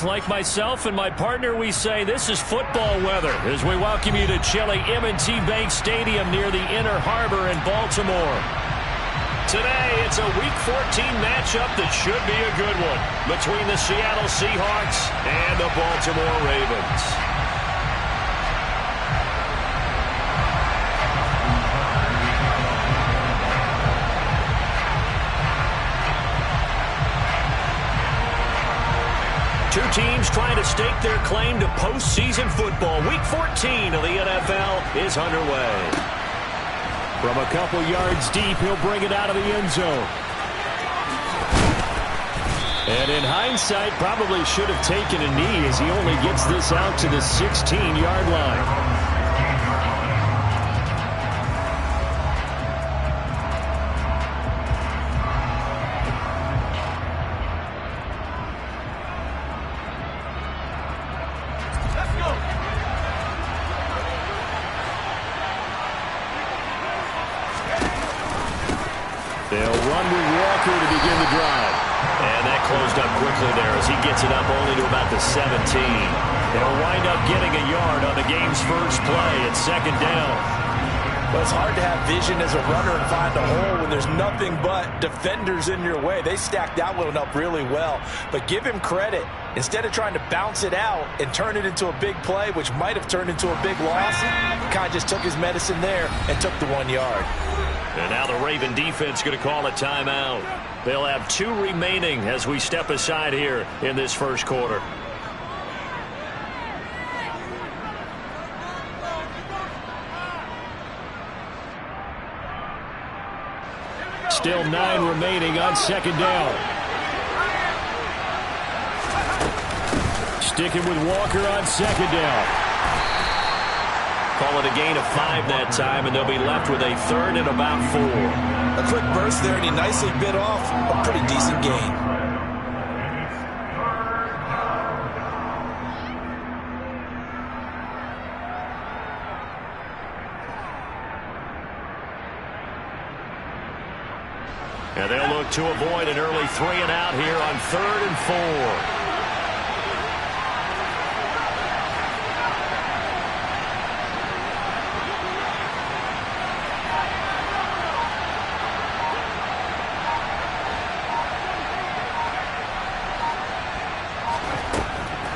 Like myself and my partner, we say this is football weather as we welcome you to chilly M&T Bank Stadium near the Inner Harbor in Baltimore. Today, it's a Week 14 matchup that should be a good one between the Seattle Seahawks and the Baltimore Ravens. Two teams trying to stake their claim to postseason football. Week 14 of the NFL is underway. From a couple yards deep, he'll bring it out of the end zone. And in hindsight, probably should have taken a knee as he only gets this out to the 16-yard line. They'll run with Walker to begin the drive. And that closed up quickly there as he gets it up only to about the 17. They'll wind up getting a yard on the game's first play at second down. Well, it's hard to have vision as a runner and find a hole when there's nothing but defenders in your way. They stacked that one up really well. But give him credit. Instead of trying to bounce it out and turn it into a big play, which might have turned into a big loss, he kind of just took his medicine there and took the 1 yard. And now the Raven defense going to call a timeout. They'll have 2 remaining as we step aside here in this first quarter. Still 9 remaining on second down. Sticking with Walker on second down. Call it a gain of 5 that time, and they'll be left with a third and about 4. A quick burst there, and he nicely bit off a pretty decent gain. And they'll look to avoid an early 3 and out here on 3rd and 4.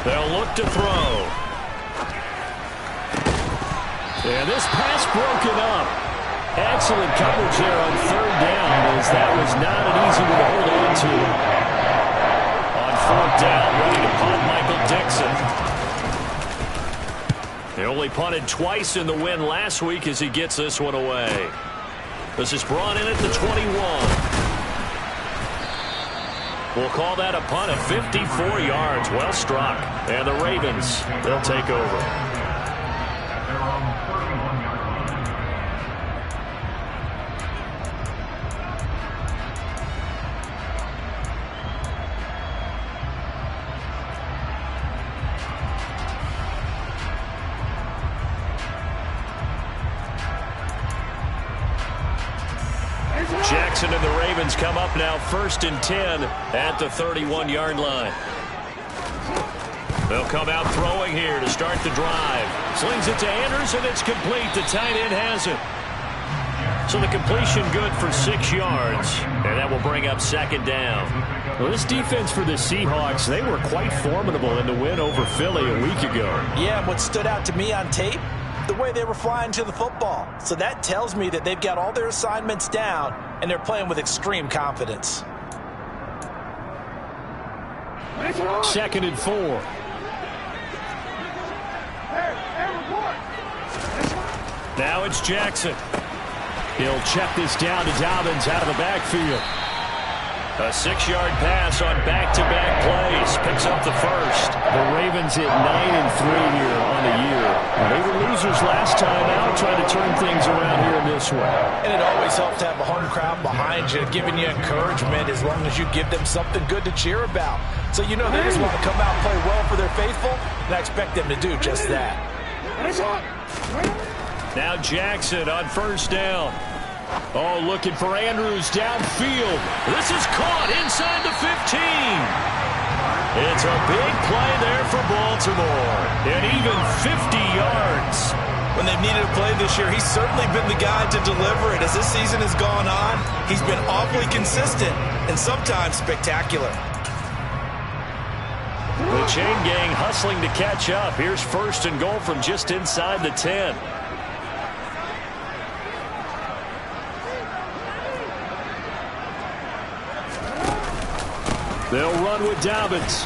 They'll look to throw. And this pass broken up. Excellent coverage there on 3rd down, as that was not an easy one to hold on to. On 4th down, ready to punt Michael Dixon. They only punted twice in the win last week as he gets this one away. This is brought in at the 21. We'll call that a punt of 54 yards. Well struck. And the Ravens, they'll take over. Jackson and the Ravens come up now 1st and 10 at the 31-yard line. They'll come out throwing here to start the drive. Slings it to Andrews, and it's complete. The tight end has it. So the completion good for 6 yards, and that will bring up 2nd down. Well, this defense for the Seahawks, they were quite formidable in the win over Philly a week ago. Yeah, and what stood out to me on tape, the way they were flying to the football. So that tells me that they've got all their assignments down, and they're playing with extreme confidence. 2nd and 4. Now it's Jackson. He'll check this down to Dobbins out of the backfield. A 6-yard pass on back-to-back plays. Picks up the first. The Ravens at 9-3 here on the year. They were losers last time out, trying to turn things around here in this one. And it always helps to have a home crowd behind you, giving you encouragement as long as you give them something good to cheer about. So you know they just want to come out and play well for their faithful, and I expect them to do just that. Now Jackson on 1st down. Oh, looking for Andrews downfield. This is caught inside the 15. It's a big play there for Baltimore. And even 50 yards. When they've needed a play this year, he's certainly been the guy to deliver it. As this season has gone on, he's been awfully consistent and sometimes spectacular. The chain gang hustling to catch up. Here's 1st and goal from just inside the 10. They'll run with Dobbins.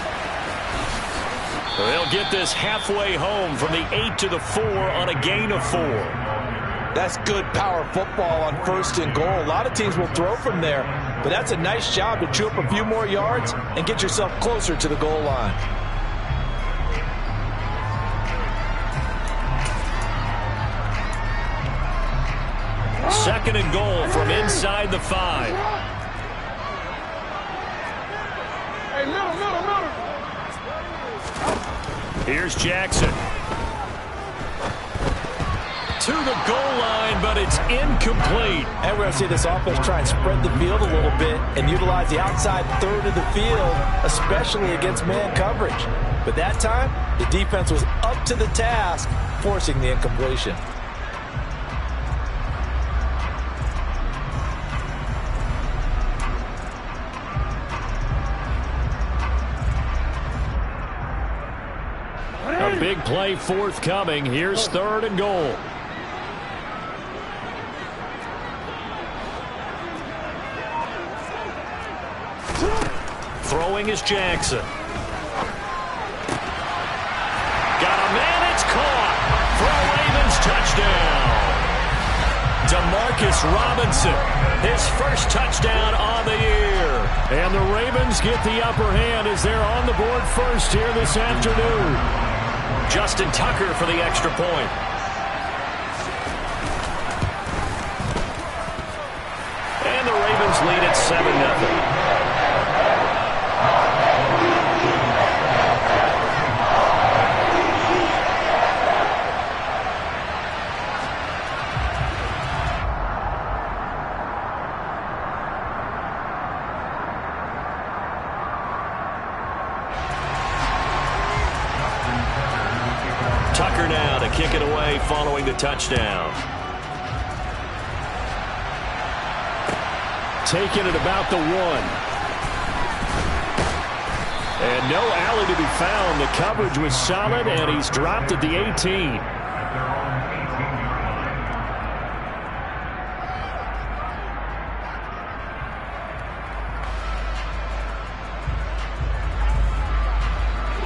They'll get this halfway home from the 8 to the 4 on a gain of 4. That's good power football on 1st and goal. A lot of teams will throw from there, but that's a nice job to chew up a few more yards and get yourself closer to the goal line. Second and goal from inside the 5. Here's Jackson. To the goal line, but it's incomplete. And we're going to see this offense try and spread the field a little bit and utilize the outside third of the field, especially against man coverage. But that time, the defense was up to the task, forcing the incompletion. A big play forthcoming. Here's 3rd and goal. Throwing is Jackson. Got a man, it's caught. For a Ravens touchdown. Demarcus Robinson, his first touchdown on the year. And the Ravens get the upper hand as they're on the board first here this afternoon. Justin Tucker for the extra point. And the Ravens lead at 7-0. Tucker now to kick it away following the touchdown. Taking it about the 1. And no alley to be found. The coverage was solid, and he's dropped at the 18.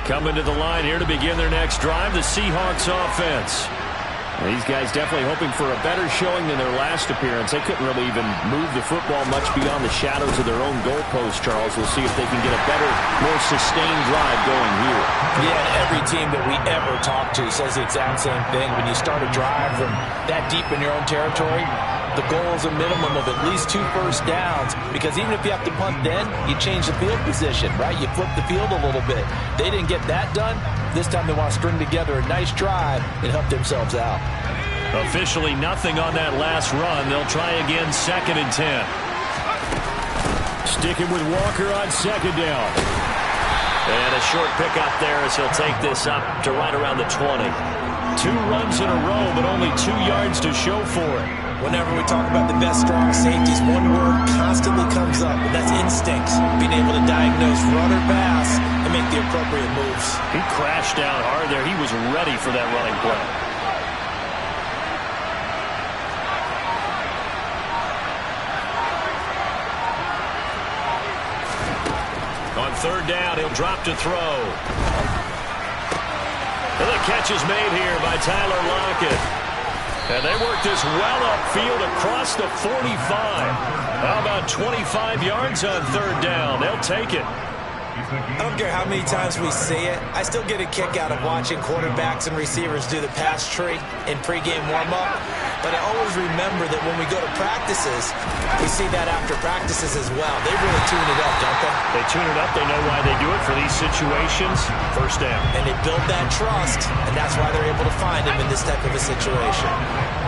Coming to the line here to begin their next drive, the Seahawks offense. These guys definitely hoping for a better showing than their last appearance. They couldn't really even move the football much beyond the shadows of their own goalpost, Charles. We'll see if they can get a better, more sustained drive going here. Yeah, and every team that we ever talk to says the exact same thing. When you start a drive from that deep in your own territory, the goal is a minimum of at least 2 first downs, because even if you have to punt then, you change the field position, right? You flip the field a little bit. They didn't get that done. This time they want to string together a nice drive and help themselves out. Officially nothing on that last run. They'll try again 2nd and 10. Sticking with Walker on 2nd down. And a short pickup there as he'll take this up to right around the 20. 2 runs in a row, but only 2 yards to show for it. Whenever we talk about the best strong safeties, one word constantly comes up, and that's instincts. Being able to diagnose run or pass and make the appropriate moves. He crashed down hard there. He was ready for that running play. On 3rd down, he'll drop to throw. And the catch is made here by Tyler Lockett. And they work this well upfield across the 45. How about 25 yards on 3rd down? They'll take it. I don't care how many times we see it. I still get a kick out of watching quarterbacks and receivers do the pass tree in pregame warm-up. But I always remember that when we go to practices, we see that after practices as well. They really tune it up, don't they? They tune it up. They know why they do it for these situations. 1st down. And they build that trust, and that's why they're able to find him in this type of a situation.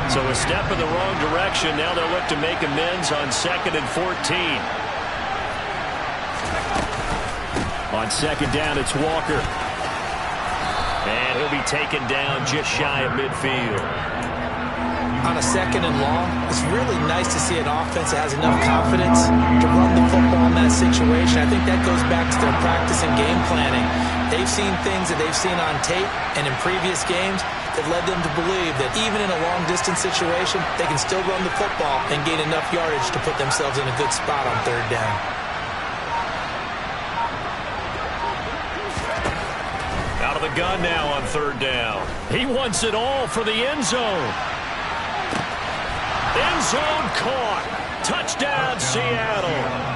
So a step in the wrong direction. Now they'll look to make amends on 2nd and 14. On second down, it's Walker. And he'll be taken down just shy of midfield. On a second and long, it's really nice to see an offense that has enough confidence to run the football in that situation. I think that goes back to their practice and game planning. They've seen things that they've seen on tape and in previous games that led them to believe that even in a long-distance situation, they can still run the football and gain enough yardage to put themselves in a good spot on third down. Out of the gun now on third down. He wants it all for the end zone. End zone caught. Touchdown, Seattle.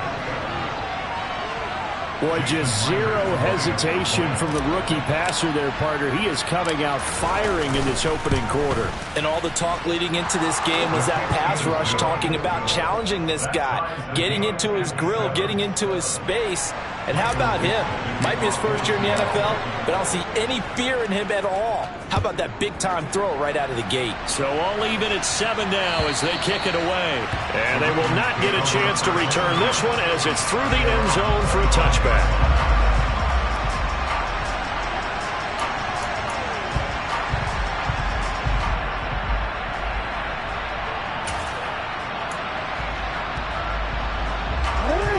Boy, just zero hesitation from the rookie passer there, partner. He is coming out firing in this opening quarter. And all the talk leading into this game was that pass rush talking about challenging this guy, getting into his grill, getting into his space. And how about him? Might be his first year in the NFL, but I don't see any fear in him at all. How about that big-time throw right out of the gate? So all even at 7 now as they kick it away. And they will not get a chance to return this one as it's through the end zone for a touchback.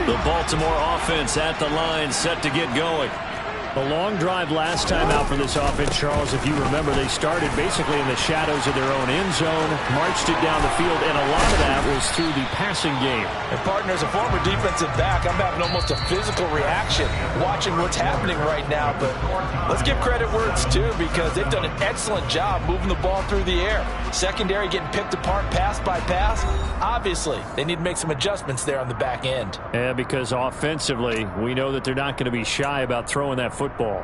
The Baltimore offense at the line, set to get going. A long drive last time out for this offense, Charles. If you remember, they started basically in the shadows of their own end zone, marched it down the field, and a lot of that was through the passing game. And, partner, as a former defensive back, I'm having almost a physical reaction watching what's happening right now. But let's give credit where it's due because they've done an excellent job moving the ball through the air. Secondary getting picked apart pass by pass. Obviously, they need to make some adjustments there on the back end. Yeah, because offensively, we know that they're not going to be shy about throwing that football.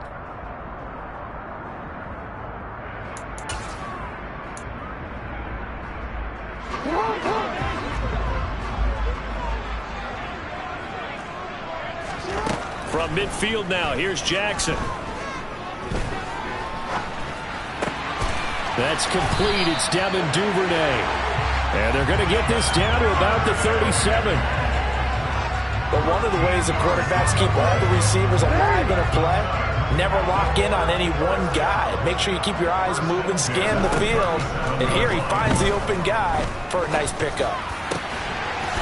From midfield now, here's Jackson. That's complete. It's Devin Duvernay. And they're going to get this down to about the 37. But one of the ways the quarterbacks keep all the receivers alive in a play, never lock in on any one guy. Make sure you keep your eyes moving, scan the field. And here he finds the open guy for a nice pickup.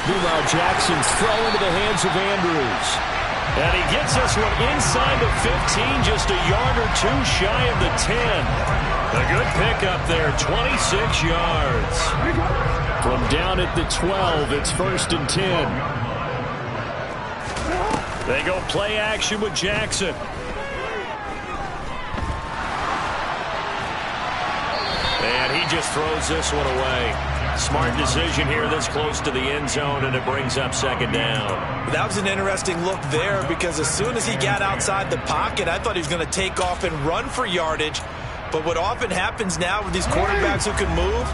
Meanwhile, Jackson's throw into the hands of Andrews. And he gets this one inside the 15, just a yard or two shy of the 10. A good pickup there, 26 yards. From down at the 12, it's 1st and 10. They go play action with Jackson. And he just throws this one away. Smart decision here this close to the end zone, and it brings up 2nd down. That was an interesting look there because as soon as he got outside the pocket, I thought he was going to take off and run for yardage. But what often happens now with these quarterbacks who can move,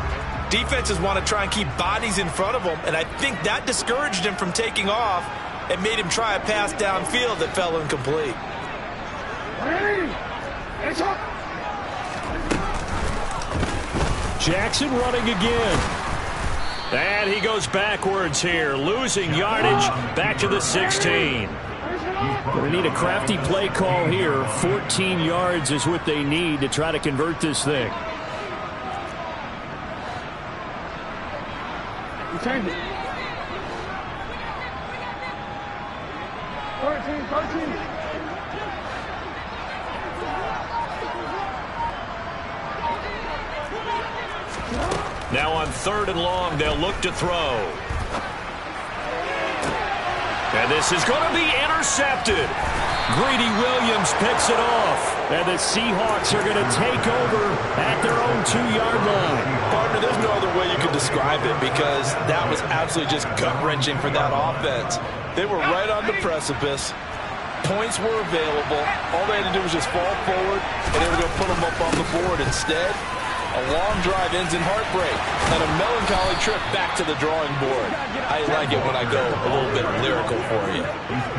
defenses want to try and keep bodies in front of them, and I think that discouraged him from taking off and made him try a pass downfield that fell incomplete. Jackson running again. And he goes backwards here, losing yardage back to the 16. They need a crafty play call here. 14 yards is what they need to try to convert this thing. Change it. 13. Now on 3rd and long, they'll look to throw. And this is going to be intercepted. Greedy Williams picks it off. And the Seahawks are going to take over at their own 2-yard line. Partner, there's no other way you could describe it because that was absolutely just gut-wrenching for that offense. They were right on the precipice. Points were available. All they had to do was just fall forward, and they were going to put them up on the board. Instead, A long drive ends in heartbreak and a melancholy trip back to the drawing board. I like it when I go a little bit lyrical for you.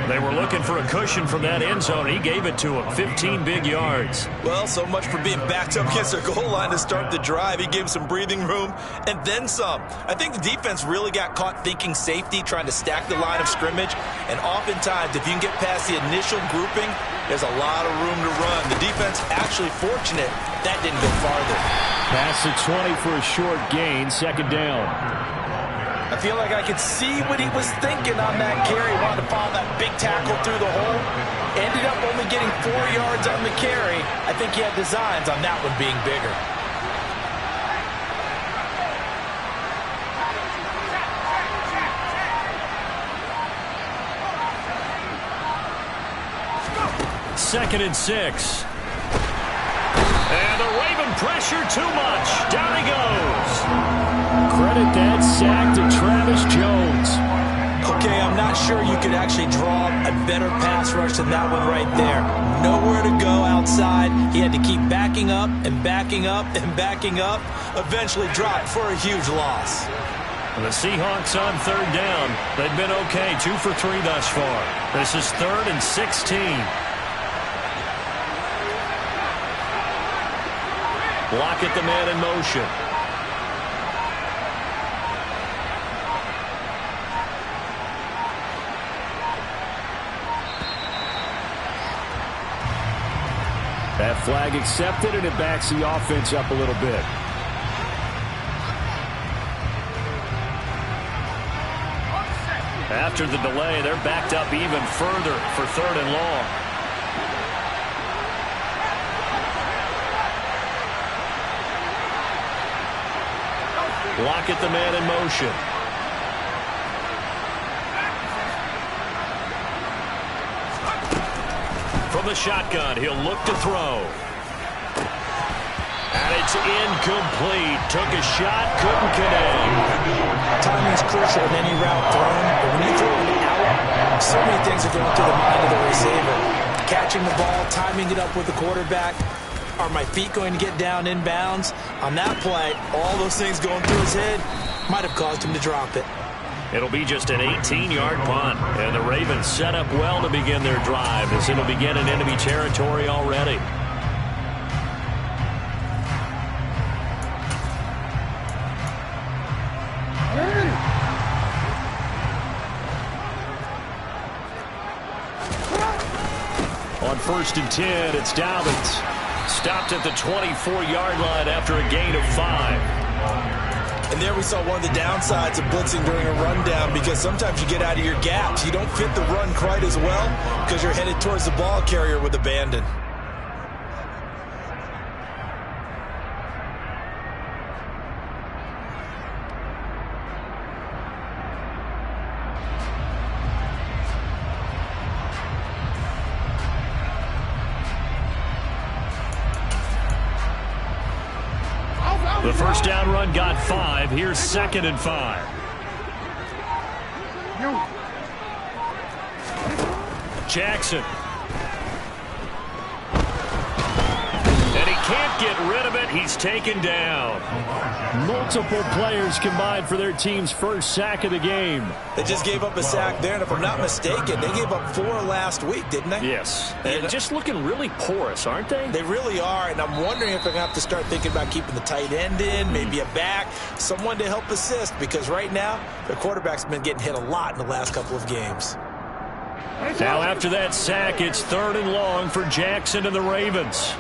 They were looking for a cushion from that end zone. He gave it to him. 15 big yards. Well, so much for being backed up against their goal line to start the drive. He gave some breathing room and then some. I think the defense really got caught thinking safety, trying to stack the line of scrimmage. And oftentimes, if you can get past the initial grouping, there's a lot of room to run. The defense actually fortunate that didn't go farther. Pass at 20 for a short gain, second down. I feel like I could see what he was thinking on that carry. Wanted to follow that big tackle through the hole. Ended up only getting 4 yards on the carry. I think he had designs on that one being bigger. Second and 6. And the Raven pressure too much. Down he goes. Credit that sack to Travis Jones. Okay, I'm not sure you could actually draw a better pass rush than that one right there. Nowhere to go outside. He had to keep backing up and backing up and backing up. Eventually dropped for a huge loss. The Seahawks on third down. They've been okay. 2 for 3 thus far. This is 3rd and 16. Lockett the man in motion. That flag accepted, and it backs the offense up a little bit. After the delay, they're backed up even further for 3rd and long. Lockett the man in motion. From the shotgun, he'll look to throw. And it's incomplete. Took a shot, couldn't connect. Timing's crucial in any route thrown, but when you throw it out, so many things are going through the mind of the receiver. Catching the ball, timing it up with the quarterback. Are my feet going to get down inbounds? On that play, all those things going through his head might have caused him to drop it. It'll be just an 18-yard punt. And the Ravens set up well to begin their drive as it'll begin in enemy territory already. On 1st and 10, it's Dobbins. Stopped at the 24-yard line after a gain of 5. And there we saw one of the downsides of blitzing during a rundown, because sometimes you get out of your gaps. You don't fit the run quite as well because you're headed towards the ball carrier with abandon. The first down run got 5. Here's 2nd and 5. Jackson. And he can't get rid of it. He's taken down. Multiple players combined for their team's first sack of the game. They just gave up a sack there, and if I'm not mistaken, they gave up 4 last week, didn't they? Yes. And just looking really porous, aren't they? They really are, and I'm wondering if they're going to have to start thinking about keeping the tight end in, maybe a back, someone to help assist, because right now, their quarterback's been getting hit a lot in the last couple of games. Now after that sack, it's 3rd and long for Jackson and the Ravens.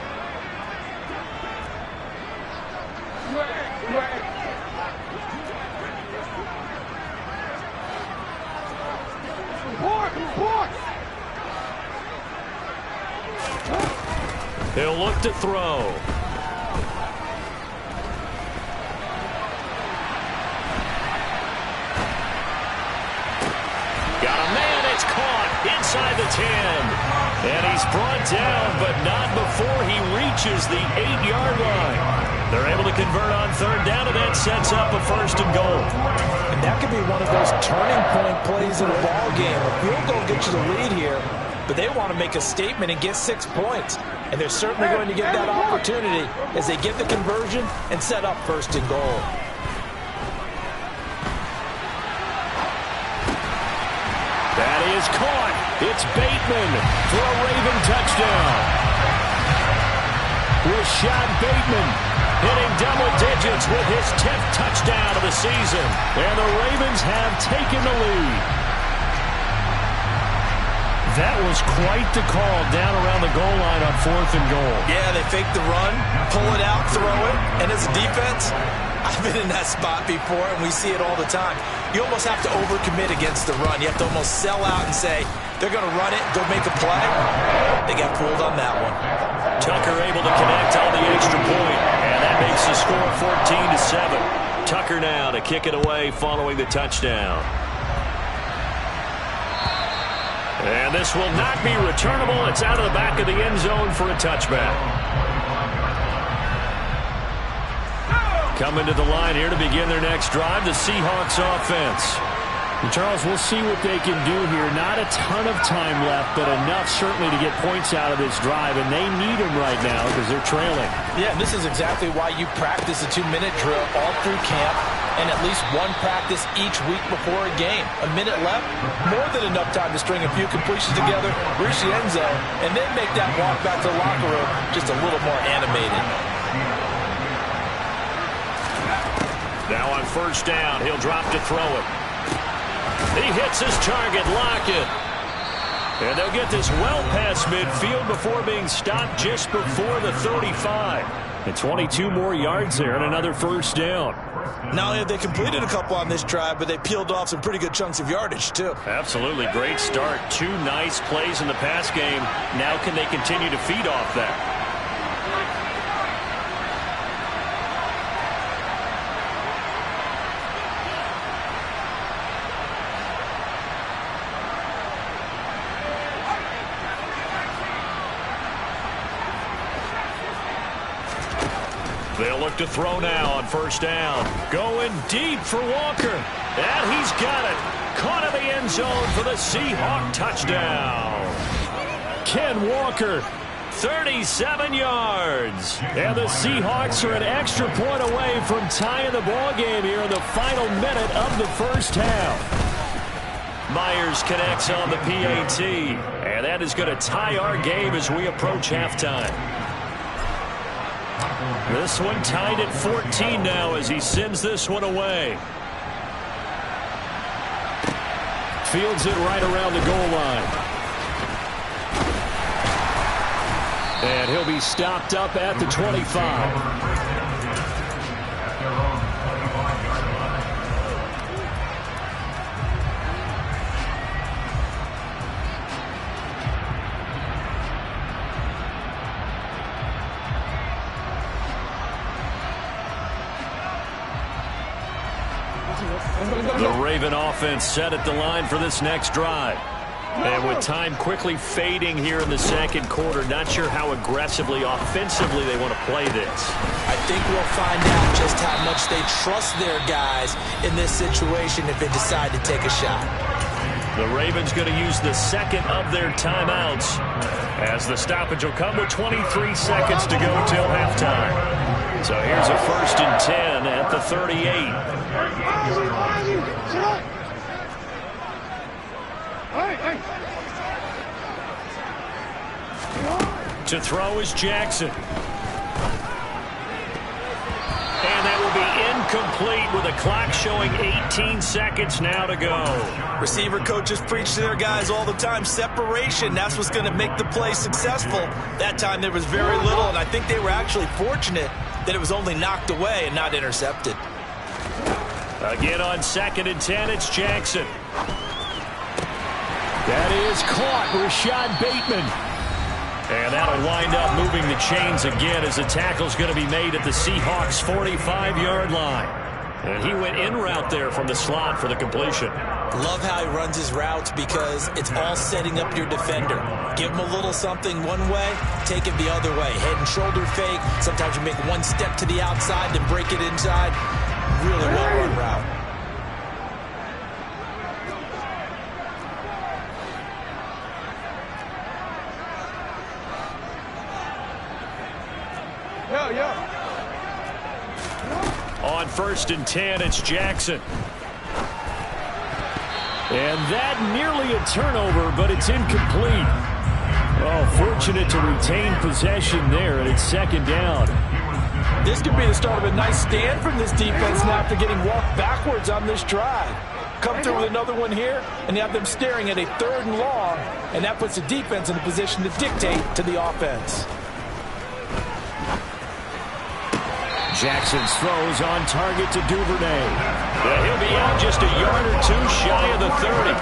He'll look to throw. Got a man, it's caught inside the 10. And he's brought down, but not before he reaches the 8-yard line. They're able to convert on 3rd down, and that sets up a 1st and goal. And that could be one of those turning point plays in a ball game. A field goal gets you the lead here. but they want to make a statement and get 6 points. And they're certainly going to get that opportunity as they get the conversion and set up 1st and goal. That is caught. It's Bateman for a Raven touchdown. Rashad Bateman hitting double digits with his 10th touchdown of the season. And the Ravens have taken the lead. That was quite the call down around the goal line on 4th and goal. Yeah, they fake the run, pull it out, throw it. And as a defense, I've been in that spot before, and we see it all the time. You almost have to overcommit against the run. You have to almost sell out and say, they're going to run it, go make a play. They got fooled on that one. Tucker able to connect on the extra point, and that makes the score 14-7. Tucker now to kick it away following the touchdown. And this will not be returnable. It's out of the back of the end zone for a touchback. Coming to the line here to begin their next drive, the Seahawks offense. And Charles, we'll see what they can do here. Not a ton of time left, but enough certainly to get points out of this drive, and they need them right now because they're trailing. Yeah, and this is exactly why you practice a 2-minute drill all through camp and at least one practice each week before a game. A minute left, more than enough time to string a few completions together, reach the end zone, and then make that walk back to the locker room just a little more animated. Now on 1st down, he'll drop to throw it. He hits his target, Lockett. And they'll get this well past midfield before being stopped just before the 35. And 22 more yards there and another 1st down. Not only have they completed a couple on this drive, but they peeled off some pretty good chunks of yardage, too. Absolutely. Great start. 2 nice plays in the pass game. Now can they continue to feed off that? They'll look to throw now on 1st down. Going deep for Walker. And he's got it. Caught in the end zone for the Seahawk touchdown. Ken Walker, 37 yards. And the Seahawks are an extra point away from tying the ball game here in the final minute of the 1st half. Myers connects on the PAT. And that is going to tie our game as we approach halftime. This one tied at 14 now as he sends this one away. Fields it right around the goal line. And he'll be stopped up at the 25. The Raven offense set at the line for this next drive. And with time quickly fading here in the 2nd quarter, not sure how aggressively, offensively they want to play this. I think we'll find out just how much they trust their guys in this situation if they decide to take a shot. The Ravens going to use the 2nd of their timeouts as the stoppage will come with 23 seconds to go till halftime. So here's a 1st and 10 at the 38. To throw is Jackson. And that will be incomplete with a clock showing 18 seconds now to go. Receiver coaches preach to their guys all the time. Separation, that's what's going to make the play successful. That time there was very little, and I think they were actually fortunate that it was only knocked away and not intercepted. Again on 2nd and 10, it's Jackson. That is caught, Rashad Bateman. And that'll wind up moving the chains again as the tackle's going to be made at the Seahawks' 45-yard line. And he went in route there from the slot for the completion. Love how he runs his routes because it's all setting up your defender. Give him a little something one way, take it the other way. Head and shoulder fake. Sometimes you make one step to the outside, then break it inside. Really well-run route. On 1st and 10, it's Jackson. And that nearly a turnover, but it's incomplete. Oh, fortunate to retain possession there, and it's 2nd down. This could be the start of a nice stand from this defense now after getting walked backwards on this drive. Come through with another one here, and you have them staring at a 3rd and long, and that puts the defense in a position to dictate to the offense. Jackson's throws on target to Duvernay. He'll be out just a yard or 2 shy of the 30.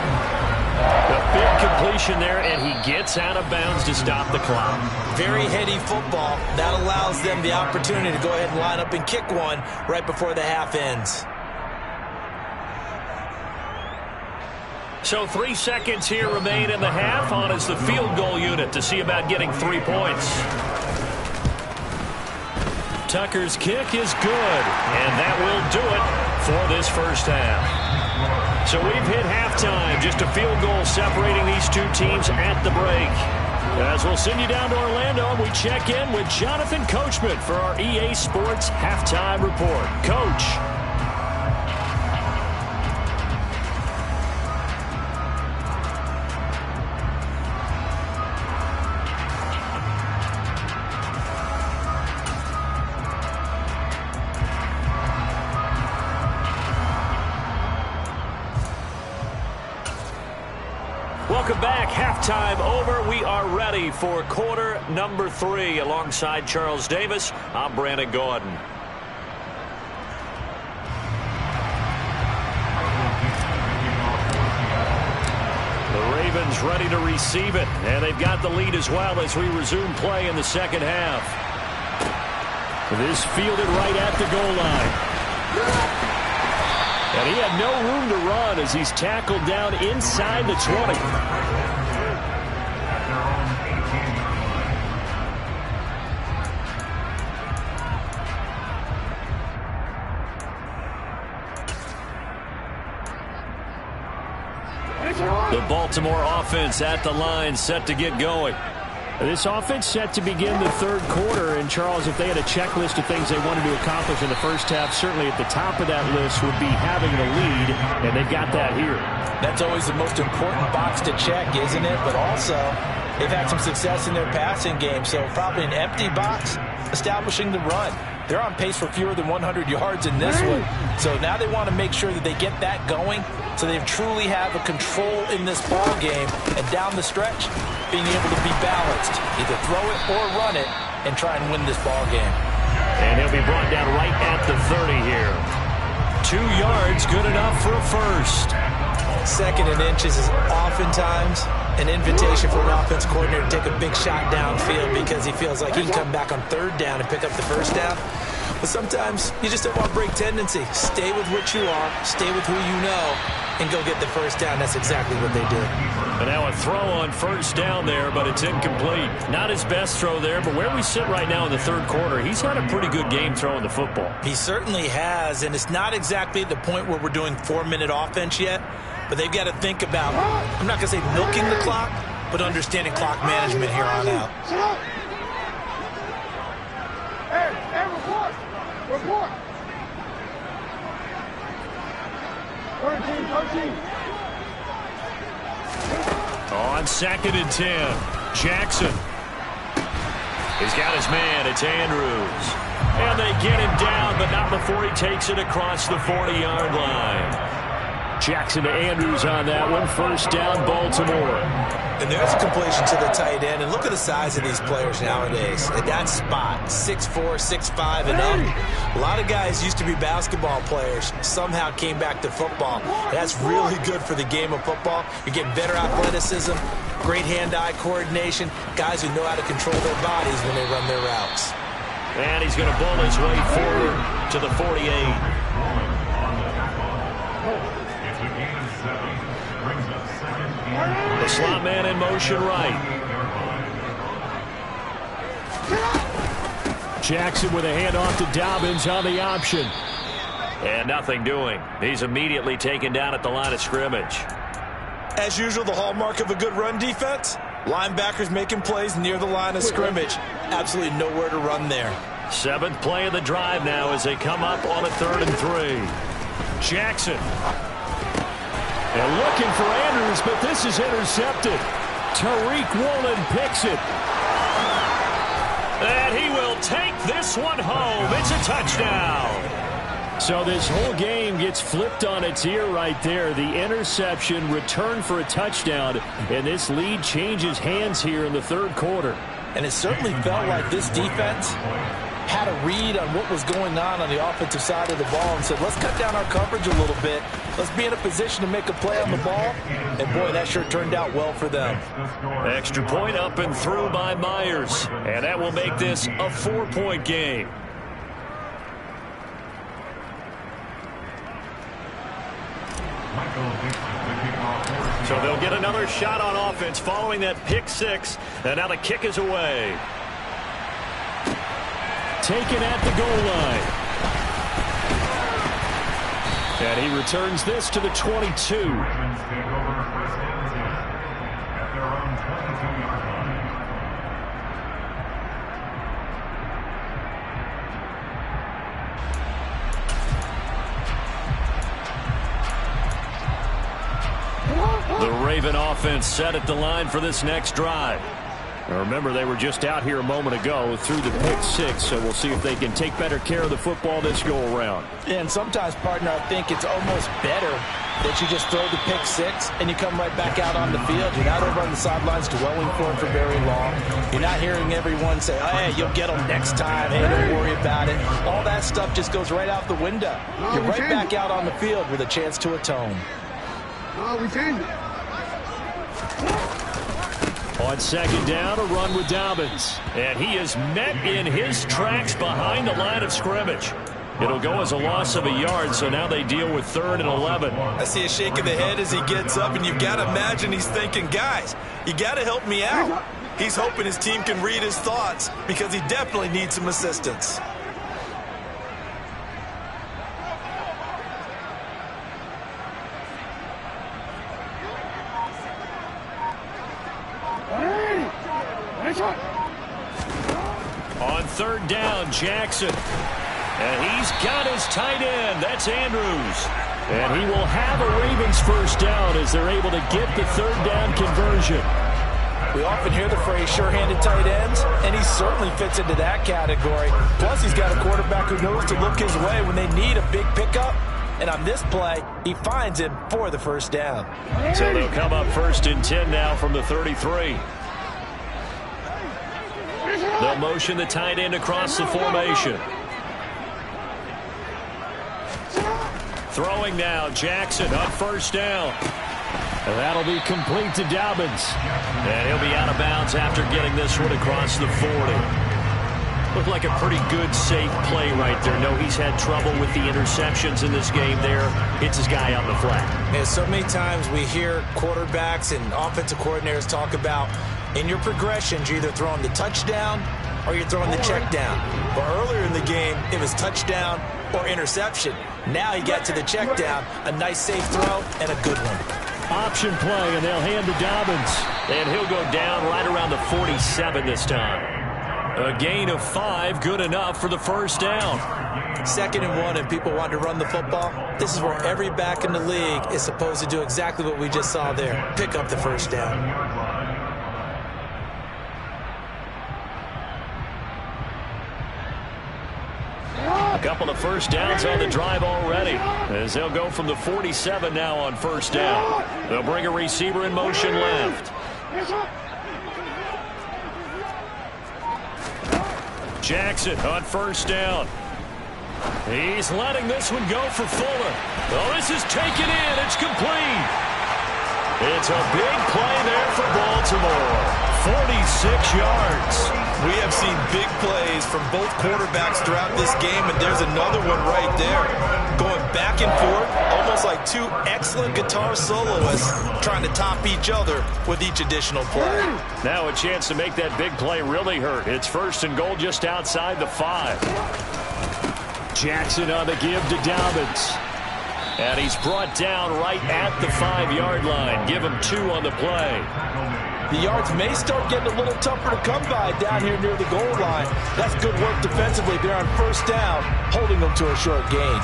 A big completion there, and he gets out of bounds to stop the clock. Very heady football. That allows them the opportunity to go ahead and line up and kick one right before the half ends. So 3 seconds here remain in the half. On is the field goal unit to see about getting 3 points. Tucker's kick is good, and that will do it for this first half. So we've hit halftime, just a field goal separating these two teams at the break. As we'll send you down to Orlando, we check in with Jonathan Coachman for our EA Sports Halftime Report. Coach. Welcome back. Halftime over. We are ready for quarter number 3. Alongside Charles Davis, I'm Brandon Gordon. The Ravens ready to receive it, and they've got the lead as well as we resume play in the second half. This fielded right at the goal line. And he had no room to run as he's tackled down inside the 20. The Baltimore offense at the line, set to get going. This offense set to begin the 3rd quarter, and Charles, if they had a checklist of things they wanted to accomplish in the first half, certainly at the top of that list would be having the lead, and they've got that here. That's always the most important box to check, isn't it? But also, they've had some success in their passing game, so probably an empty box establishing the run. They're on pace for fewer than 100 yards in this one, so now they want to make sure that they get that going so they truly have a control in this ball game, and down the stretch, being able to be balanced, either throw it or run it, and try and win this ball game. And he'll be brought down right at the 30 here. 2 yards, good enough for a first. 2nd and inches is oftentimes an invitation for an offense coordinator to take a big shot downfield because he feels like he can come back on 3rd down and pick up the first down. But sometimes you just don't want break tendency. Stay with what you are, stay with who you know, and go get the first down. That's exactly what they did. And now a throw on 1st down there, but it's incomplete. Not his best throw there, but where we sit right now in the 3rd quarter, he's had a pretty good game throwing the football. He certainly has, and it's not exactly at the point where we're doing 4-minute offense yet, but they've got to think about, I'm not going to say milking the clock, but understanding clock management here on out. Hey, report! Report! 13. On 2nd and 10, Jackson. He's got his man. It's Andrews. And they get him down, but not before he takes it across the 40-yard line. Jackson to Andrews on that one. 1st down, Baltimore. And there's a completion to the tight end. And look at the size of these players nowadays. At that spot, 6'4", 6'5", and up. A lot of guys used to be basketball players. Somehow came back to football. That's really good for the game of football. You're getting better athleticism, great hand-eye coordination, guys who know how to control their bodies when they run their routes. And he's going to bowl his way forward to the 48. The slot man in motion right. Jackson with a handoff to Dobbins on the option. And nothing doing. He's immediately taken down at the line of scrimmage. As usual, the hallmark of a good run defense, linebackers making plays near the line of scrimmage. Absolutely nowhere to run there. Seventh play of the drive now as they come up on a 3rd and 3. Jackson. And looking for Andrews, but this is intercepted. Tariq Woolen picks it. And he will take this one home. It's a touchdown. So this whole game gets flipped on its ear right there. The interception, return for a touchdown, and this lead changes hands here in the 3rd quarter. And it certainly felt like this defense had a read on what was going on the offensive side of the ball and said, let's cut down our coverage a little bit. Let's be in a position to make a play on the ball. And, boy, that sure turned out well for them. Extra point up and through by Myers. And that will make this a 4-point game. So they'll get another shot on offense following that pick 6. And now the kick is away. Taken at the goal line. And he returns this to the 22. The Raven offense set at the line for this next drive. Now remember, they were just out here a moment ago through the pick 6, so we'll see if they can take better care of the football this go-around. And sometimes, partner, I think it's almost better that you just throw the pick 6 and you come right back out on the field. You're not over on the sidelines dwelling for it for very long. You're not hearing everyone say, oh, hey, you'll get them next time. Hey, don't worry about it. All that stuff just goes right out the window. You're right back out on the field with a chance to atone. We changed it. On 2nd down, a run with Dobbins. And he is met in his tracks behind the line of scrimmage. It'll go as a loss of a yard, so now they deal with 3rd and 11. I see a shake of the head as he gets up, and you've got to imagine he's thinking, guys, you got to help me out. He's hoping his team can read his thoughts because he definitely needs some assistance. On 3rd down, Jackson. And he's got his tight end. That's Andrews. And he will have a Ravens 1st down as they're able to get the 3rd down conversion. We often hear the phrase sure-handed tight ends, and he certainly fits into that category. Plus, he's got a quarterback who knows to look his way when they need a big pickup. And on this play, he finds him for the 1st down. So they'll come up 1st and 10 now from the 33. They'll motion the tight end across the formation. Throwing now, Jackson on 1st down. And that'll be complete to Dobbins. And he'll be out of bounds after getting this one across the 40. Looked like a pretty good, safe play right there. No, he's had trouble with the interceptions in this game there. Hits his guy out in the flat. Yeah, so many times we hear quarterbacks and offensive coordinators talk about in your progressions, you're either throwing the touchdown or you're throwing the check down. But earlier in the game, it was touchdown or interception. Now he got to the check down, a nice safe throw, and a good one. Option play, and they'll hand to Dobbins. And he'll go down right around the 47 this time. A gain of 5, good enough for the 1st down. 2nd and 1, and people want to run the football. This is where every back in the league is supposed to do exactly what we just saw there. Pick up the 1st down. A couple of 1st downs on the drive already, as they'll go from the 47 now on 1st down. They'll bring a receiver in motion left. Jackson on 1st down. He's letting this one go for Fuller. Oh, this is taken in. It's complete. It's a big play there for Baltimore. 46 yards. We have seen big plays from both quarterbacks throughout this game, and there's another one right there. Going back and forth, almost like 2 excellent guitar soloists trying to top each other with each additional play. Now a chance to make that big play really hurt. It's 1st and goal just outside the 5. Jackson on the give to Dobbins. And he's brought down right at the 5-yard line. Give him 2 on the play. The yards may start getting a little tougher to come by down here near the goal line. That's good work defensively there on first down, holding them to a short gain.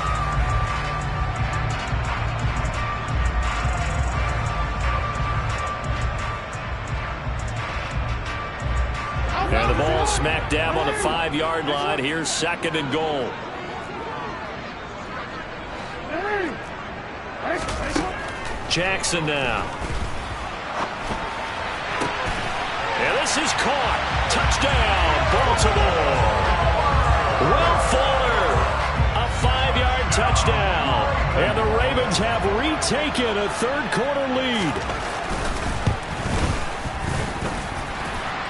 And the ball smack dab on the 5-yard line. Here's 2nd and goal. Jackson now. And this is caught. Touchdown, Baltimore. Will Fuller, a 5-yard touchdown. And the Ravens have retaken a third-quarter lead.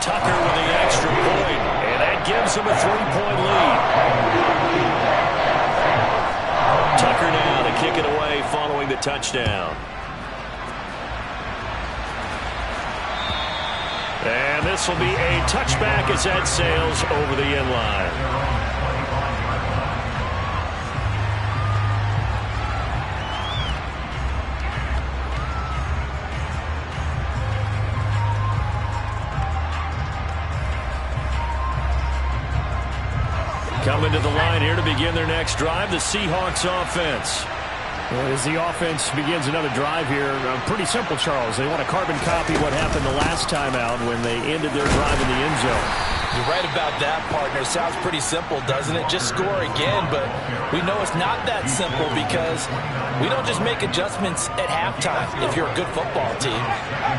Tucker with the extra point, and that gives him a 3-point lead. Tucker now to kick it away following the touchdown. And this will be a touchback as that sails over the end line. Coming to the line here to begin their next drive, the Seahawks offense. As the offense begins another drive here, pretty simple, Charles. They want to carbon copy what happened the last time out when they ended their drive in the end zone. You're right about that, partner. Sounds pretty simple, doesn't it? Just score again, but we know it's not that simple because we don't just make adjustments at halftime if you're a good football team.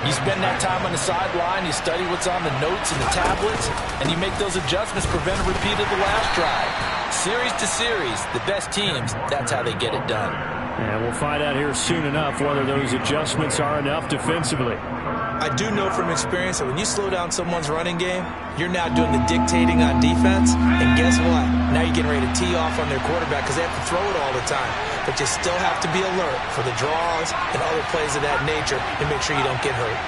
You spend that time on the sideline, you study what's on the notes and the tablets, and you make those adjustments, prevent a repeat of the last drive. Series to series, the best teams, that's how they get it done. And we'll find out here soon enough whether those adjustments are enough defensively. I do know from experience that when you slow down someone's running game, you're now doing the dictating on defense. And guess what? Now you're getting ready to tee off on their quarterback because they have to throw it all the time. But you still have to be alert for the draws and other plays of that nature and make sure you don't get hurt.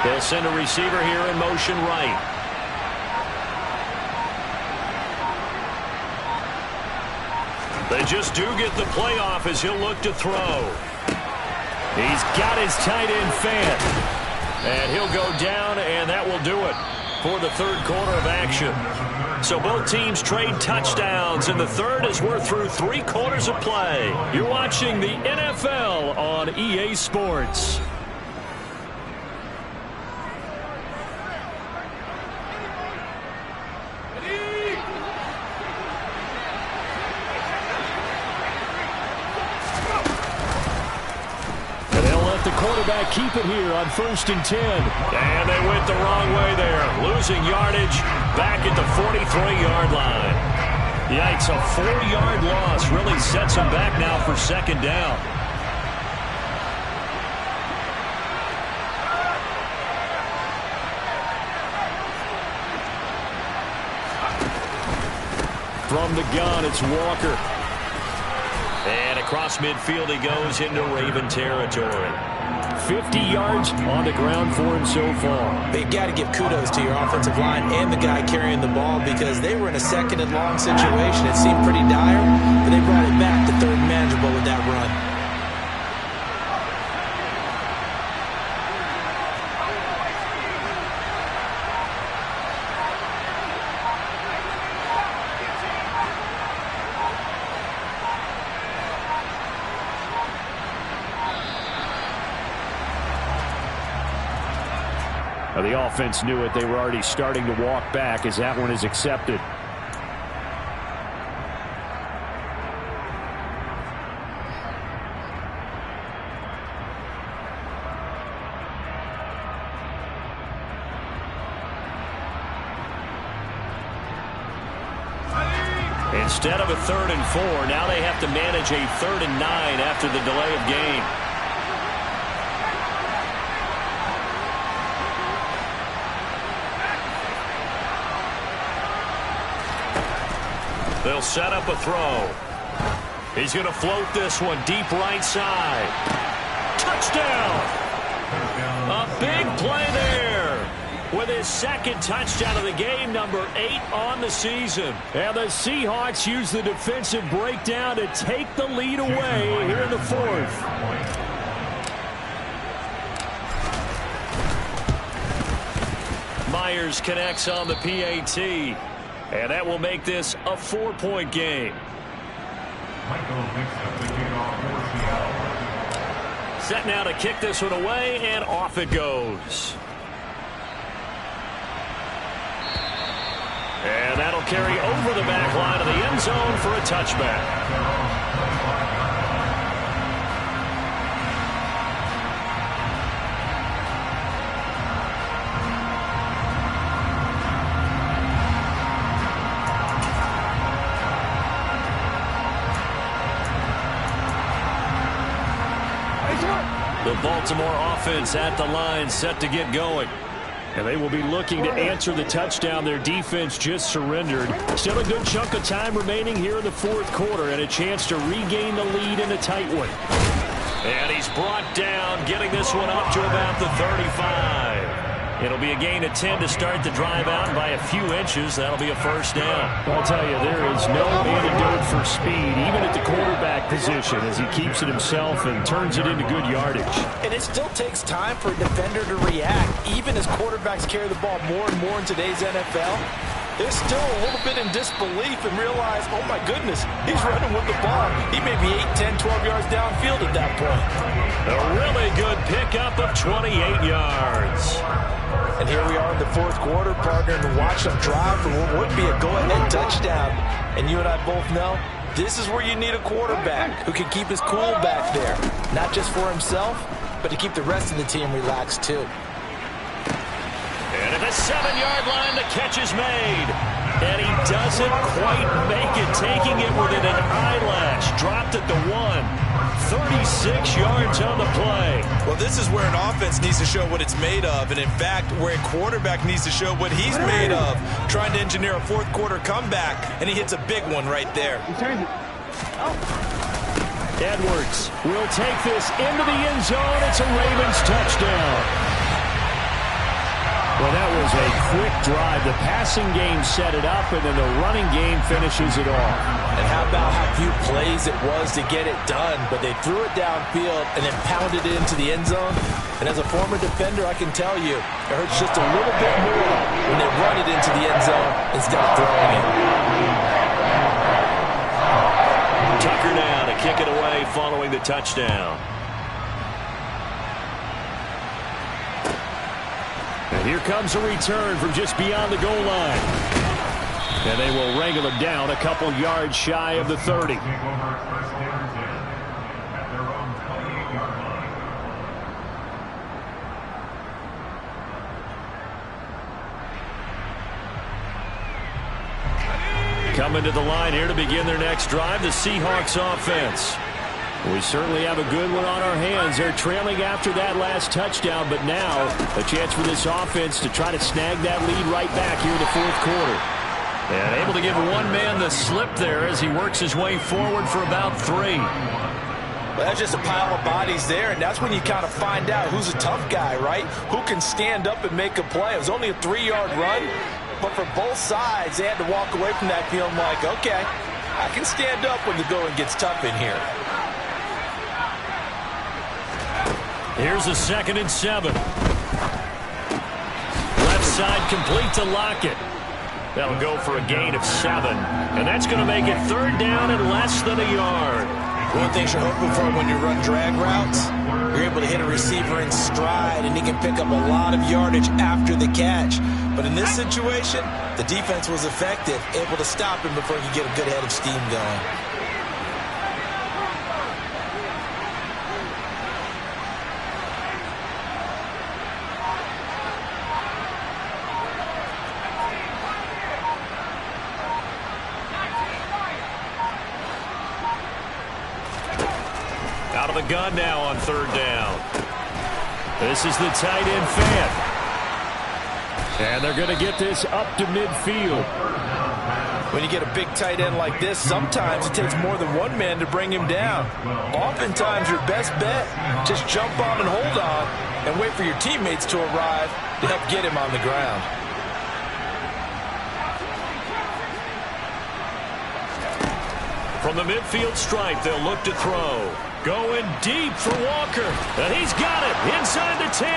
They'll send a receiver here in motion right. They just do get the playoff as he'll look to throw. He's got his tight end fan. And he'll go down, and that will do it for the third quarter of action. So both teams trade touchdowns in the third as we're through 3 quarters of play. You're watching the NFL on EA Sports. Quarterback keep it here on 1st and 10. And they went the wrong way there. Losing yardage back at the 43-yard line. Yikes, a 4-yard loss really sets them back now for 2nd down. From the gun, it's Walker. And across midfield he goes into Raven territory. 50 yards on the ground for him so far. They've got to give kudos to your offensive line and the guy carrying the ball because they were in a 2nd and long situation. It seemed pretty dire, but they brought it back to 3rd and manageable with that run. The offense knew it. They were already starting to walk back as that one is accepted. Instead of a 3rd and 4, now they have to manage a 3rd and 9 after the delay of game. They'll set up a throw. He's going to float this one deep right side. Touchdown! A big play there with his 2nd touchdown of the game, number 8 on the season. And the Seahawks use the defensive breakdown to take the lead away here in the 4th. Myers connects on the PAT. And that will make this a 4-point game. Set now to kick this one away, and off it goes. And that'll carry over the back line of the end zone for a touchback. The Baltimore offense at the line, set to get going. And they will be looking to answer the touchdown their defense just surrendered. Still a good chunk of time remaining here in the fourth quarter and a chance to regain the lead in a tight one. And he's brought down, getting this one up to about the 35. It'll be a gain of 10 to start the drive out by a few inches. That'll be a first down. I'll tell you, there is no antidote for speed, even at the quarterback position, as he keeps it himself and turns it into good yardage. And it still takes time for a defender to react. Even as quarterbacks carry the ball more and more in today's NFL, they're still a little bit in disbelief and realize, oh my goodness, he's running with the ball. He may be 8, 10, 12 yards downfield at that point. A really good pickup of 28 yards. And here we are in the fourth quarter, partner, and watch them drive for what would be a go-ahead touchdown. And you and I both know this is where you need a quarterback who can keep his cool back there. Not just for himself, but to keep the rest of the team relaxed too. And at the 7-yard line, the catch is made. And he doesn't quite make it, taking it within an eyelash. Dropped at the 1. 36 yards on the play. Well, this is where an offense needs to show what it's made of, and in fact, where a quarterback needs to show what he's made of, trying to engineer a fourth quarter comeback, and he hits a big one right there. Edwards will take this into the end zone. It's a Ravens touchdown. Well, that was a quick drive. The passing game set it up, and then the running game finishes it off. And how about how few plays it was to get it done, but they threw it downfield and then pounded it into the end zone. And as a former defender, I can tell you, it hurts just a little bit more when they run it into the end zone instead of throwing it. Tucker now to kick it away following the touchdown. And here comes a return from just beyond the goal line. And they will wrangle him down a couple yards shy of the 30. Coming to the line here to begin their next drive, the Seahawks offense. We certainly have a good one on our hands. They're trailing after that last touchdown, but now a chance for this offense to try to snag that lead right back here in the fourth quarter. And able to give one man the slip there as he works his way forward for about 3. Well, that's just a pile of bodies there, and that's when you kind of find out who's a tough guy, right? Who can stand up and make a play. It was only a 3-yard run, but for both sides, they had to walk away from that feeling like, okay, I can stand up when the going gets tough in here. Here's a 2nd and 7. Left side complete to Lockett. That'll go for a gain of 7. And that's going to make it 3rd down and less than a yard. One thing you're hoping for when you run drag routes, you're able to hit a receiver in stride, and he can pick up a lot of yardage after the catch. But in this situation, the defense was effective, able to stop him before he could get a good head of steam going. Out of the gun now on 3rd down. This is the tight end fan. And they're going to get this up to midfield. When you get a big tight end like this, sometimes it takes more than one man to bring him down. Oftentimes, your best bet, just jump on and hold on and wait for your teammates to arrive to help get him on the ground. From the midfield stripe, they'll look to throw. Going deep for Walker. And he's got it inside the 10.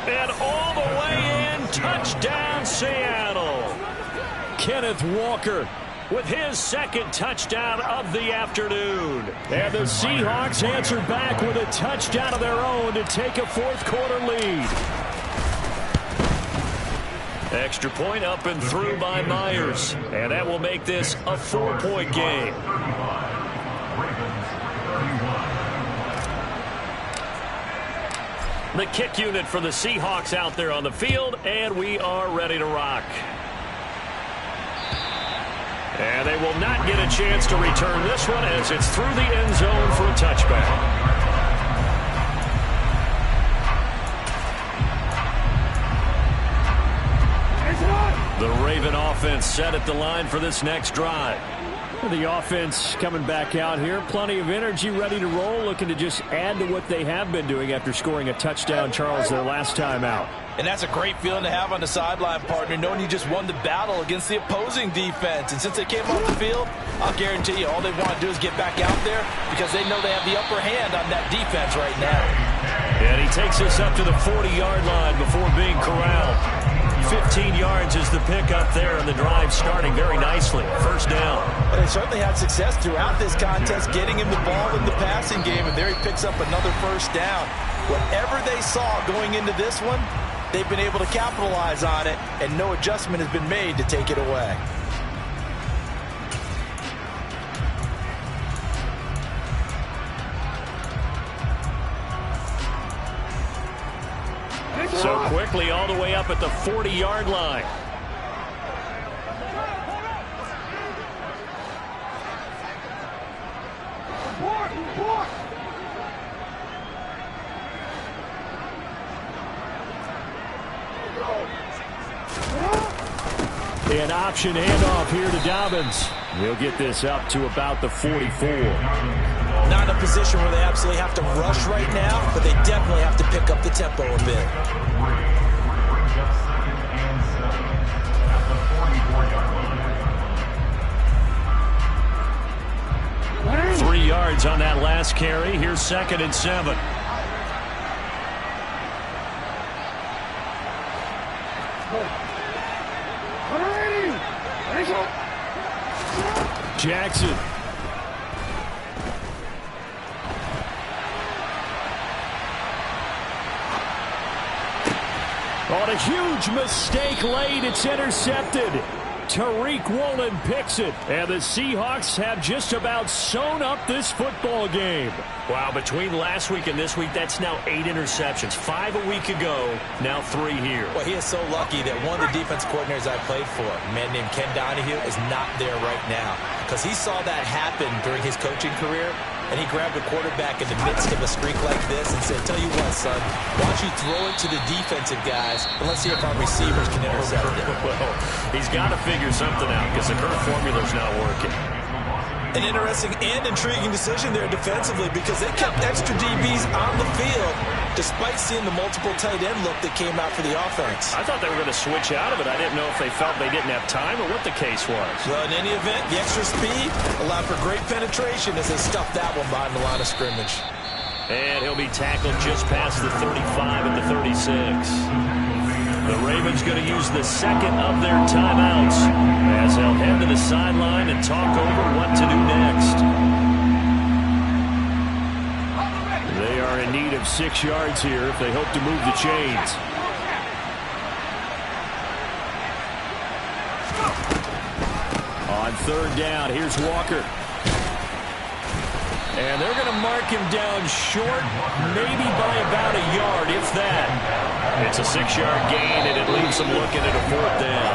And all the way in touchdown, Seattle. Kenneth Walker with his second touchdown of the afternoon. And the Seahawks answered back with a touchdown of their own to take a fourth-quarter lead. Extra point up and through by Myers. And that will make this a 4-point game. The kick unit for the Seahawks out there on the field, and we are ready to rock. And they will not get a chance to return this one as it's through the end zone for a touchback. The Raven offense set at the line for this next drive. The offense coming back out here. Plenty of energy, ready to roll, looking to just add to what they have been doing after scoring a touchdown, Charles, their last time out. And that's a great feeling to have on the sideline, partner, knowing you just won the battle against the opposing defense. And since they came off the field, I'll guarantee you all they want to do is get back out there because they know they have the upper hand on that defense right now. And he takes us up to the 40-yard line before being corralled. 15 yards is the pickup there, and the drive starting very nicely. First down. But they certainly had success throughout this contest, getting him the ball in the passing game, and there he picks up another first down. Whatever they saw going into this one, they've been able to capitalize on it, and no adjustment has been made to take it away. So quickly all the way up at the 40-yard line. An option handoff here to Dobbins. He'll get this up to about the 44. Not in a position where they absolutely have to rush right now, but they definitely have to pick up the tempo a bit. Three yards on that last carry. Here's 2nd and 7. Jackson. On a huge mistake late, it's intercepted. Tariq Woolen picks it, and the Seahawks have just about sewn up this football game. Wow, between last week and this week, that's now 8 interceptions. 5 a week ago, now 3 here. Well, he is so lucky that one of the defense coordinators I played for, a man named Ken Donahue, is not there right now because he saw that happen during his coaching career, and he grabbed a quarterback in the midst of a streak like this and said, tell you what, son, why don't you throw it to the defensive guys, and let's see if our receivers can intercept it. Well, he's got to figure something out because the current formula's not working. An interesting and intriguing decision there defensively because they kept extra DBs on the field despite seeing the multiple tight end look that came out for the offense. I thought they were going to switch out of it. I didn't know if they felt they didn't have time or what the case was. Well, in any event, the extra speed allowed for great penetration as they stuffed that one behind the line of scrimmage. And he'll be tackled just past the 35 at the 36. The Ravens going to use the second of their timeouts as they'll head to the sideline and talk over what to do next. They are in need of 6 yards here if they hope to move the chains. On 3rd down, here's Walker. And they're going to mark him down short, maybe by about a yard, if that. It's a 6-yard gain, and it leaves them looking at a 4th down.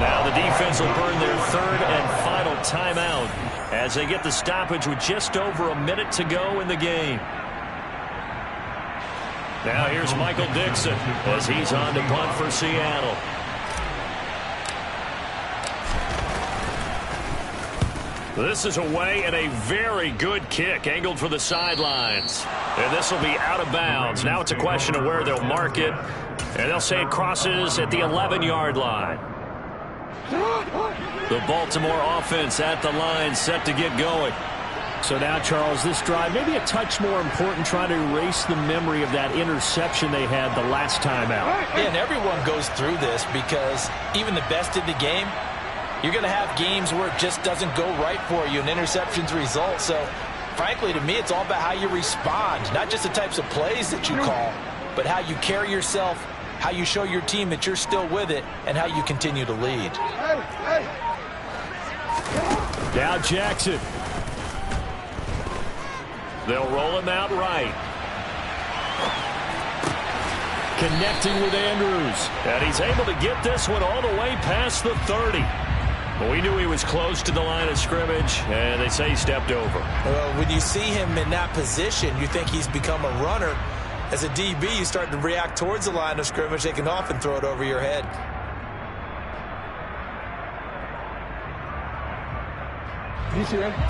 Now the defense will burn their 3rd and final timeout as they get the stoppage with just over a minute to go in the game. Now here's Michael Dixon as he's on to punt for Seattle. This is away and a very good kick angled for the sidelines. And this will be out of bounds. Now it's a question of where they'll mark it. And they'll say it crosses at the 11-yard line. The Baltimore offense at the line set to get going. So now, Charles, this drive maybe a touch more important, trying to erase the memory of that interception they had the last time out. Yeah, and everyone goes through this because even the best in the game, you're going to have games where it just doesn't go right for you and interceptions result. So, frankly, to me, it's all about how you respond, not just the types of plays that you call, but how you carry yourself, how you show your team that you're still with it, and how you continue to lead. Now Jackson. They'll roll him out right. Connecting with Andrews. And he's able to get this one all the way past the 30. Well, we knew he was close to the line of scrimmage, and they say he stepped over. Well, when you see him in that position, you think he's become a runner. As a DB, you start to react towards the line of scrimmage. They can often throw it over your head.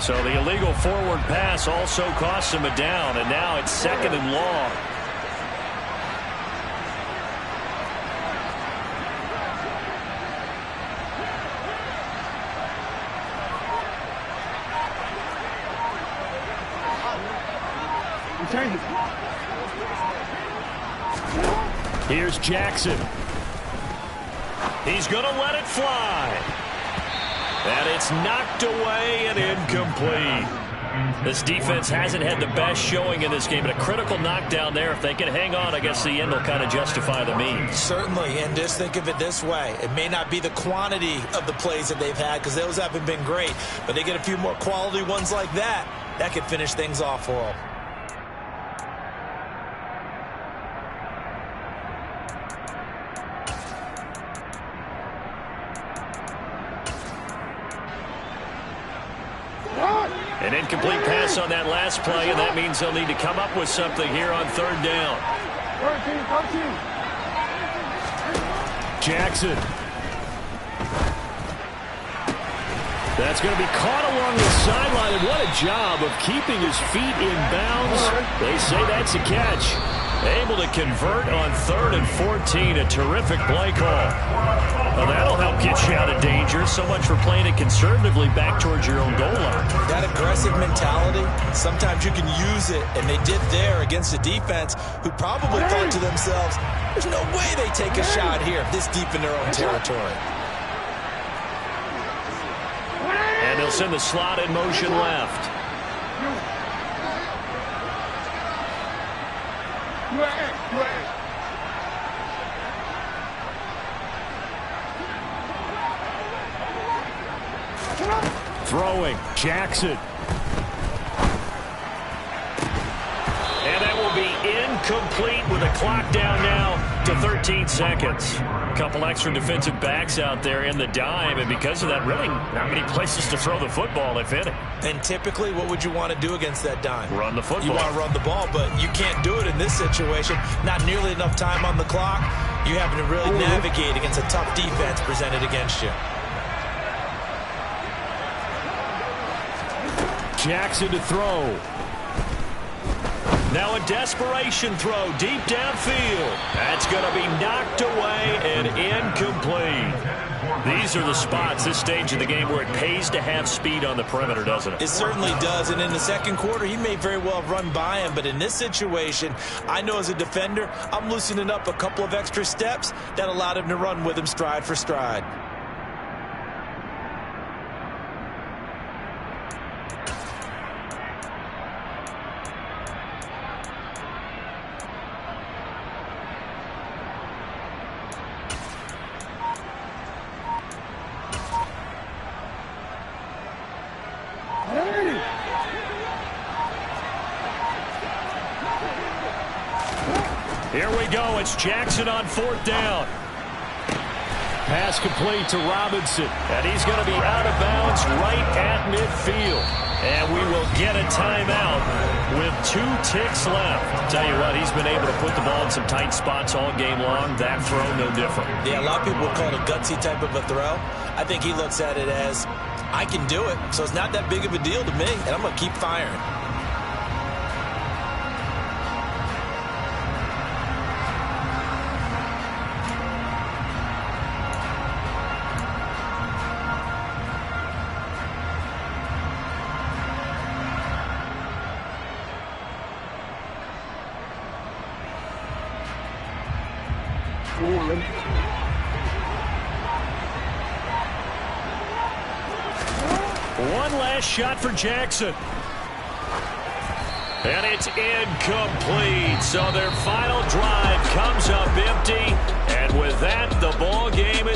So the illegal forward pass also costs him a down, and now it's 2nd and long. Here's Jackson. He's going to let it fly. And it's knocked away and incomplete. This defense hasn't had the best showing in this game, but a critical knockdown there. If they can hang on, I guess the end will kind of justify the means. Certainly, and just think of it this way. It may not be the quantity of the plays that they've had because those haven't been great, but they get a few more quality ones like that. That could finish things off for them. An incomplete pass on that last play, and that means they'll need to come up with something here on 3rd down. Jackson. That's going to be caught along the sideline, and what a job of keeping his feet in bounds. They say that's a catch. Able to convert on 3rd and 14. A terrific play call. Well, that'll help get you out of danger. So much for playing it conservatively back towards your own goal line. That aggressive mentality, sometimes you can use it, and they did there against a defense who probably thought to themselves, there's no way they take a shot here this deep in their own territory. And they'll send the slot in motion left. Throwing, Jackson. And that will be incomplete with a clock down now to 13 seconds. A couple extra defensive backs out there in the dime, and because of that, really not many places to throw the football, if any. And typically, what would you want to do against that dime? Run the football. You want to run the ball, but you can't do it in this situation. Not nearly enough time on the clock. You having to really navigate against a tough defense presented against you. Jackson to throw. Now a desperation throw deep downfield. That's going to be knocked away and incomplete. These are the spots, this stage of the game, where it pays to have speed on the perimeter, doesn't it? It certainly does, and in the second quarter, he may very well run by him, but in this situation, I know as a defender, I'm loosening up a couple of extra steps that allowed him to run with him stride for stride. Here we go. It's Jackson on 4th down. Pass complete to Robinson. And he's going to be out of bounds right at midfield. And we will get a timeout with 2 ticks left. Tell you what, he's been able to put the ball in some tight spots all game long. That throw, no different. Yeah, a lot of people would call it a gutsy type of a throw. I think he looks at it as, I can do it, so it's not that big of a deal to me, and I'm going to keep firing. One last shot for Jackson. And it's incomplete. So their final drive comes up empty. And with that, the ball game is over.